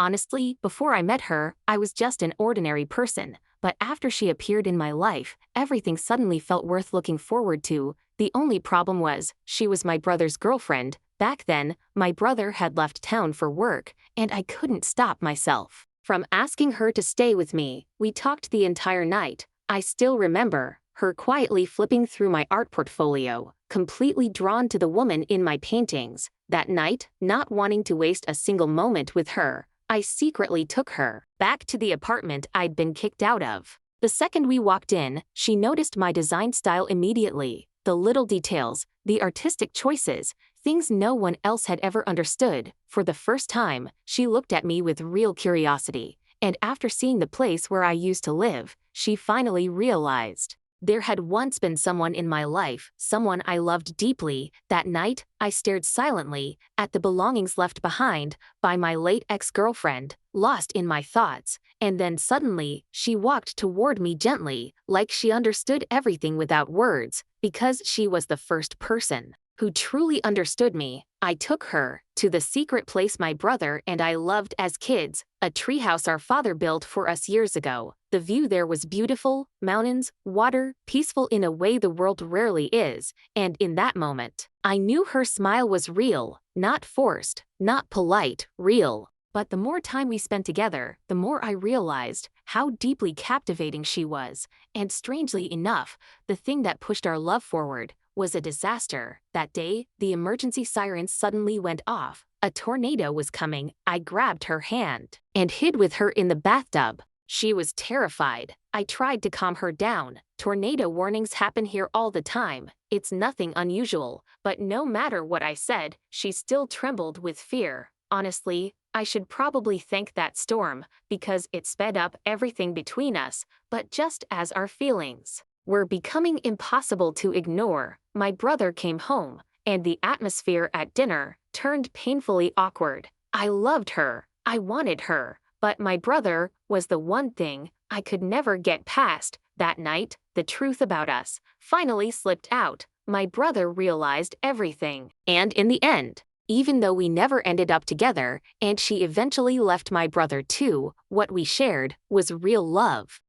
Honestly, before I met her, I was just an ordinary person, but after she appeared in my life, everything suddenly felt worth looking forward to. The only problem was, she was my brother's girlfriend. Back then, my brother had left town for work, and I couldn't stop myself from asking her to stay with me. We talked the entire night. I still remember her quietly flipping through my art portfolio, completely drawn to the woman in my paintings. That night, not wanting to waste a single moment with her, I secretly took her back to the apartment I'd been kicked out of. The second we walked in, she noticed my design style immediately. The little details, the artistic choices, things no one else had ever understood. For the first time, she looked at me with real curiosity. And after seeing the place where I used to live, she finally realized there had once been someone in my life, someone I loved deeply. That night, I stared silently at the belongings left behind by my late ex-girlfriend, lost in my thoughts, and then suddenly, she walked toward me gently, like she understood everything without words. Because she was the first person who truly understood me, I took her to the secret place my brother and I loved as kids, a treehouse our father built for us years ago. The view there was beautiful, mountains, water, peaceful in a way the world rarely is, and in that moment, I knew her smile was real, not forced, not polite, real. But the more time we spent together, the more I realized how deeply captivating she was, and strangely enough, the thing that pushed our love forward was a disaster. That day, the emergency sirens suddenly went off. A tornado was coming. I grabbed her hand and hid with her in the bathtub. She was terrified. I tried to calm her down. Tornado warnings happen here all the time. It's nothing unusual. But no matter what I said, she still trembled with fear. Honestly, I should probably thank that storm, because it sped up everything between us. But just as our feelings were becoming impossible to ignore, my brother came home, and the atmosphere at dinner turned painfully awkward. I loved her. I wanted her. But my brother was the one thing I could never get past. That night, the truth about us finally slipped out. My brother realized everything. And in the end, even though we never ended up together, and she eventually left my brother too, what we shared was real love.